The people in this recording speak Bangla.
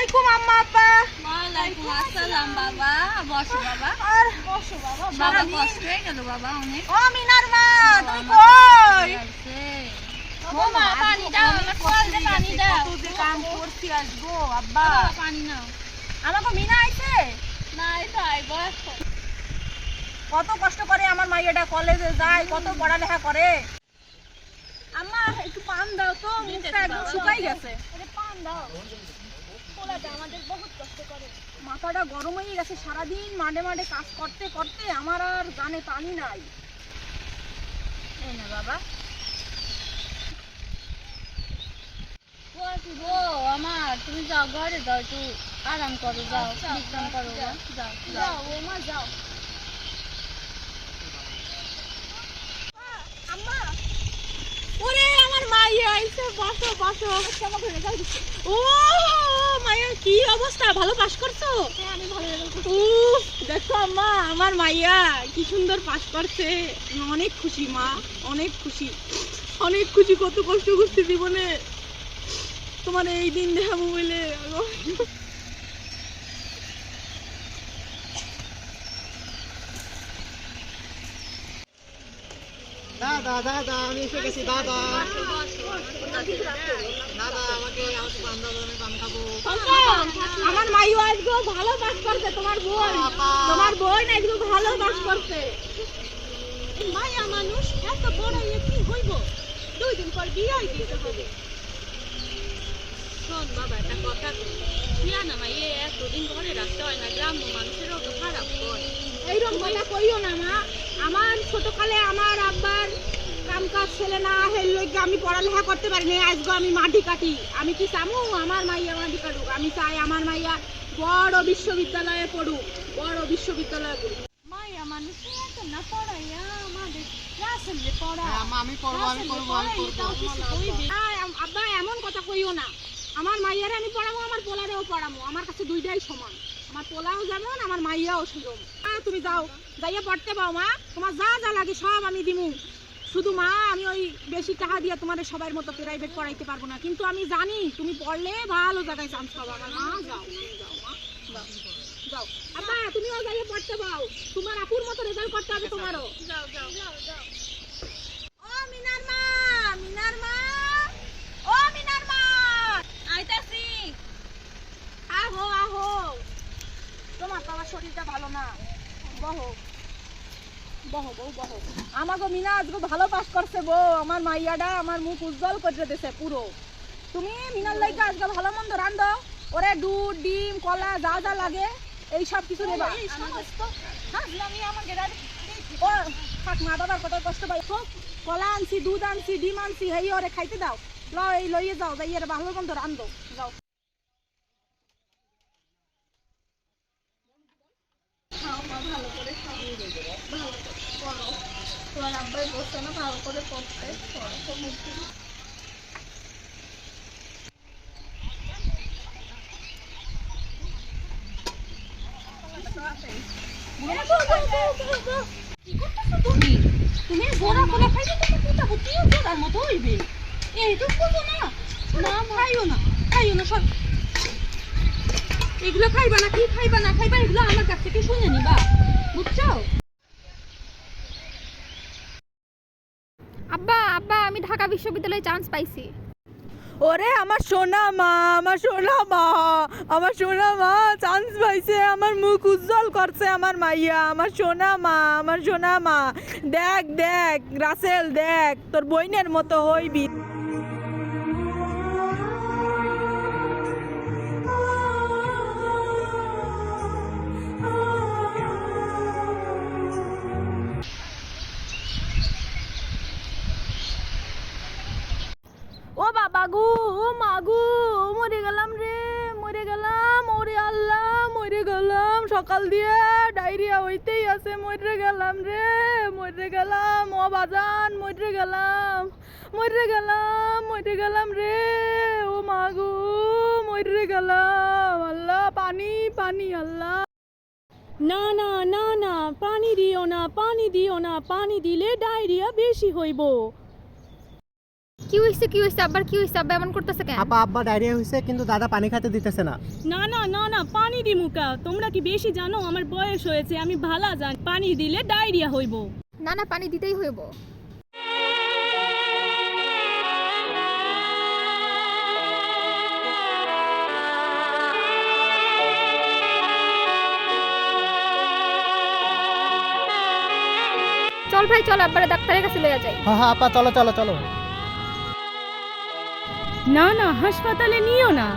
আলাইকুম আম্মা আব্বা। ওয়ালাইকুম আসসালাম বাবা। বসো বাবা। আর বসো বাবা। বাবা কষ্ট হয়ে গেল বাবা অনেক। ও মিনার মা তুমি কই? ও মা পানি দাও, আমার কলতে পানি দাও। কত যে কাম করছি আজ গো আব্বা। পানি নাও। আমাকে মিনা আইছে? না এই তো আইবো এখন। কত কষ্ট করে আমার মাইয়াটা কলেজে যায়, কত পড়ালেখা করে। আম্মা একটু পান দাও তো, মুখটা একদম শুকাই গেছে। আরে পান দাও। পোলাটা আমাদের বহুত কষ্ট করে। মাথাটা গরম হয়ে গেছে, সারাদিন মাঠে মাঠে কাজ করতে করতে আমার আর গানে পানি নাই। এই না বাবা। গো আমার তুমি যাও ঘরে যাও, একটু আরাম করো, যাও বিশ্রাম করো, যাও যাও ও মা যাও। আম্মা ওরে আমার মাইয়া আইছে, বসো বসো। আমাকে রেজাল্ট দিচ্ছে। ও মাইয়া কি অবস্থা, ভালো পাস করছো? হ্যাঁ আমি ভালো রেজাল্ট করছি। উফ দেখো আম্মা আমার মাইয়া কি সুন্দর পাস করছে। অনেক খুশি মা, অনেক খুশি, অনেক খুশি। কত কষ্ট করছি জীবনে, তোমার এই দিন দেখা মোবাইলে। দাদা দাদা আমি এসে গেছি দাদা। দাদা আমাকে পান খাবো। আমার মাইও আজকে ভালো পাস করছে, তোমার বোন, তোমার বোন আজকে ভালো পাস করছে। মাইয়া মানুষ এত বড় হয়ে কি হইব, 2 দিন পর বিয়ে দিতে হবে। শোন বাবা একটা কথা শুয়া না মা, এতদিন ঘরে রাখতে হয় না, গ্রাম্য মানুষেরও তো খারাপ হয়। এইরকম কথা কইও না মা। আমার ছোটকালে আমার আব্বার কাম কাজ ছেলে না হেললে আমি পড়ালেখা করতে পারি না, আজকে আমি মাটি কাটি। আমি কি চামু আমার মাইয়া মাটি কাটুক? আমি চাই আমার মাইয়া বড় বিশ্ববিদ্যালয়ে পড়ুক, বড় বিশ্ববিদ্যালয়ে পড়ুক। মাইয়া মানুষের এত না পড়াইয়া আমাদের রাসেলে পড়া। আমি করবো আমি করবো আমি করবো। আব্বা এমন কথা কইও না। আমার মাইয়ারে আমি পড়াবো, আমার পোলারেও পড়াবো। আমার কাছে দুইটাই সমান, আমার পোলাও যেমন আমার মাইয়াও সেরকম। তুমি যাও, যাইয়া পড়তে পাও মা, তোমার যা যা লাগে সব আমি দিমু। শুধু মা আমি ওই বেশি টাকা দিয়ে তোমার সবার মতো প্রাইভেট পড়াইতে পারবো না, কিন্তু আমি জানি তুমি পড়লে ভালো জায়গায় চান্স পাবো। আমার মা যাও, তুমি যাও মা, যাও যাও। আব্বা তুমিও যাইয়া পড়তে পাও, তোমার আপুর মতো রেজাল্ট করতে হবে তোমারও। যাও যাও যাও যাও। ও মিনার মা, মিনার মা, ও মিনার মা, আইতাছি। আহো আহো। তোমার তো আমার শরীরটা ভালো না, বহো বহো বউ বহো। আমাকে মিনা আজকে ভালো পাস করছে বউ, আমার মাইয়াটা আমার মুখ উজ্জ্বল করে দিতেছে পুরো। তুমি মিনার লাইগা আজকে ভালো মন্দ রান্ধো, ওরে দুধ ডিম কলা যা যা লাগে এই সব কিছু দেবা। হ্যাঁ আমি আমাকে ও থাক মা, বাবার কত কষ্ট পাই। কলা আনছি, দুধ আনছি, ডিম আনছি, হেই ওরে খাইতে দাও। এই লইয়ে যাও, যাই এর ভালো মন্দ রান্ধো, যাও। ভালো করে ভালো পড়ো, তোমার আব্বাই বসে না ভালো করে পড়তে পড়ো। তুমি বড় করে খাইলে তুমি পুতা পুতিও তোর মতো হইবে। এই তো বুঝো না, না খাইও না, খাইও না সব। এগুলো খাইবা না, কি খাইবা না খাইবা এগুলো আমার কাছ থেকে শুনে নিবা, বুঝছো? আব্বা আব্বা আমি ঢাকা বিশ্ববিদ্যালয়ে চান্স পাইছি। ওরে আমার সোনা মা, আমার সোনা মা, আমার সোনা মা চান্স পাইছে, আমার মুখ উজ্জ্বল করছে আমার মাইয়া, আমার সোনা মা, আমার সোনা মা। দেখ দেখ রাসেল, দেখ তোর বইনের মতো হইবি। ও বাবা গো, ও মা গো, মরে গেলাম রে, মরে গেলাম, ওরে আল্লাহ মরে গেলাম। সকাল দিয়ে ডায়রিয়া হইতেই আছে, মরে গেলাম রে, মরে গেলাম। ও বাজান মরে গেলাম, মরে গেলাম, মরে গেলাম রে। ও মা গো মরে গেলাম। আল্লাহ পানি পানি, আল্লাহ না না না না, পানি দিও না, পানি দিও না, পানি দিলে ডায়রিয়া বেশি হইব। কি হইছে আব্বার কি হইছে? আব্বা এমন করতেছে কেন? আপা আব্বা ডায়রিয়া হয়েছে কিন্তু দাদা পানি খেতে দিতেছে না। না না না না, পানি দি মুকা। তোমরা কি বেশি জানো? আমার বয়স হয়েছে, আমি ভালা জানি পানি দিলে ডায়রিয়া হইব। না না, পানি দিতেই হইব। চল ভাই চল, আব্বারে ডাক্তারের কাছে লইয়া যাই। হ্যাঁ হ্যাঁ আপা চলো চলো চলো। না না, হাসপাতালে নিও না।